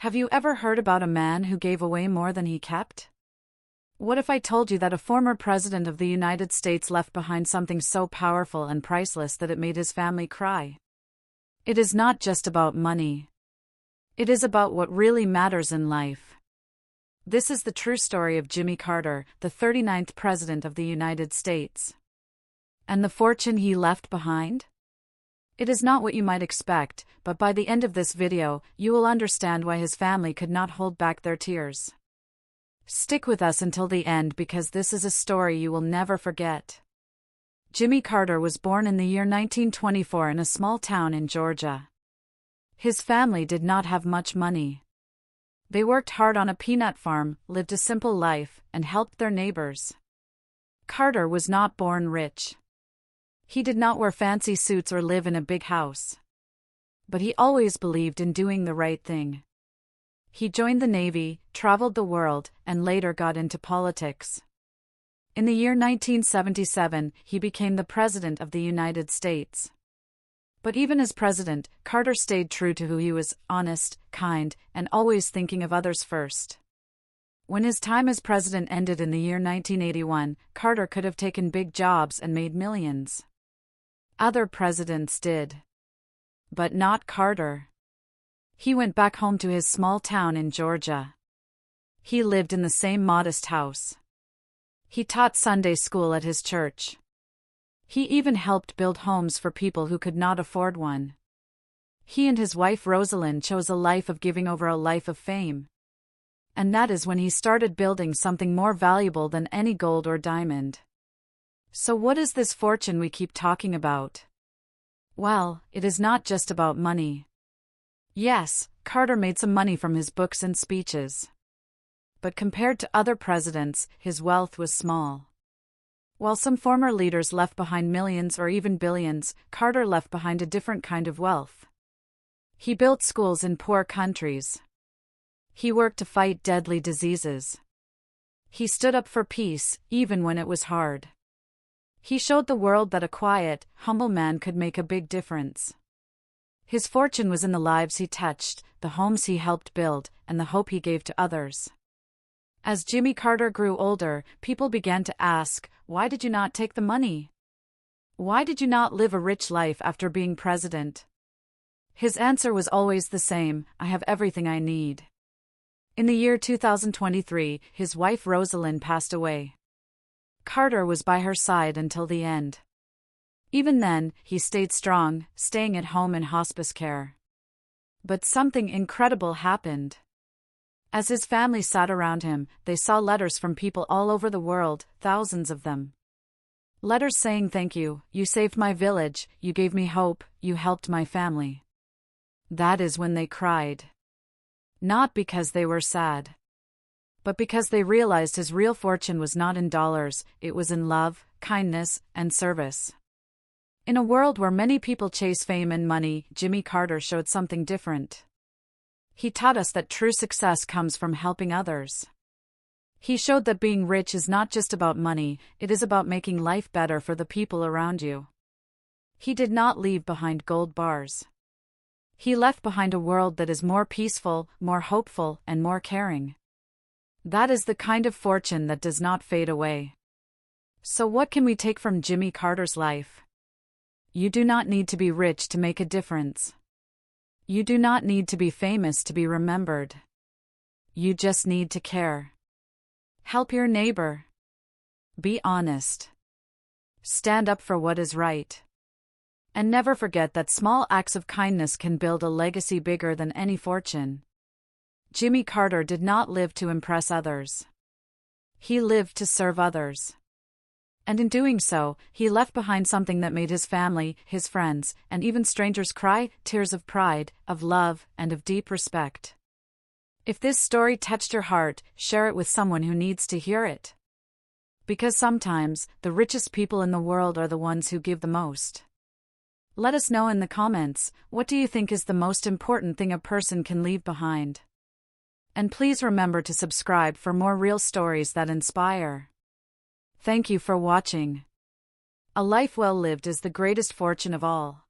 Have you ever heard about a man who gave away more than he kept? What if I told you that a former president of the United States left behind something so powerful and priceless that it made his family cry? It is not just about money. It is about what really matters in life. This is the true story of Jimmy Carter, the 39th President of the United States. And the fortune he left behind? It is not what you might expect, but by the end of this video, you will understand why his family could not hold back their tears. Stick with us until the end because this is a story you will never forget. Jimmy Carter was born in the year 1924 in a small town in Georgia. His family did not have much money. They worked hard on a peanut farm, lived a simple life, and helped their neighbors. Carter was not born rich. He did not wear fancy suits or live in a big house. But he always believed in doing the right thing. He joined the Navy, traveled the world, and later got into politics. In the year 1977, he became the President of the United States. But even as president, Carter stayed true to who he was: honest, kind, and always thinking of others first. When his time as president ended in the year 1981, Carter could have taken big jobs and made millions. Other presidents did. But not Carter. He went back home to his small town in Georgia. He lived in the same modest house. He taught Sunday school at his church. He even helped build homes for people who could not afford one. He and his wife Rosalind chose a life of giving over a life of fame. And that is when he started building something more valuable than any gold or diamond. So what is this fortune we keep talking about? Well, it is not just about money. Yes, Carter made some money from his books and speeches. But compared to other presidents, his wealth was small. While some former leaders left behind millions or even billions, Carter left behind a different kind of wealth. He built schools in poor countries. He worked to fight deadly diseases. He stood up for peace, even when it was hard. He showed the world that a quiet, humble man could make a big difference. His fortune was in the lives he touched, the homes he helped build, and the hope he gave to others. As Jimmy Carter grew older, people began to ask, "Why did you not take the money? Why did you not live a rich life after being president?" His answer was always the same: "I have everything I need." In the year 2023, his wife Rosalind passed away. Carter was by her side until the end. Even then, he stayed strong, staying at home in hospice care. But something incredible happened. As his family sat around him, they saw letters from people all over the world, thousands of them. Letters saying, "Thank you, you saved my village, you gave me hope, you helped my family." That is when they cried. Not because they were sad, but because they realized his real fortune was not in dollars, it was in love, kindness, and service. In a world where many people chase fame and money, Jimmy Carter showed something different. He taught us that true success comes from helping others. He showed that being rich is not just about money, it is about making life better for the people around you. He did not leave behind gold bars. He left behind a world that is more peaceful, more hopeful, and more caring. That is the kind of fortune that does not fade away. So what can we take from Jimmy Carter's life? You do not need to be rich to make a difference. You do not need to be famous to be remembered. You just need to care. Help your neighbor. Be honest. Stand up for what is right. And never forget that small acts of kindness can build a legacy bigger than any fortune. Jimmy Carter did not live to impress others. He lived to serve others. And in doing so, he left behind something that made his family, his friends, and even strangers cry, tears of pride, of love, and of deep respect. If this story touched your heart, share it with someone who needs to hear it. Because sometimes, the richest people in the world are the ones who give the most. Let us know in the comments, what do you think is the most important thing a person can leave behind? And please remember to subscribe for more real stories that inspire. Thank you for watching. A life well lived is the greatest fortune of all.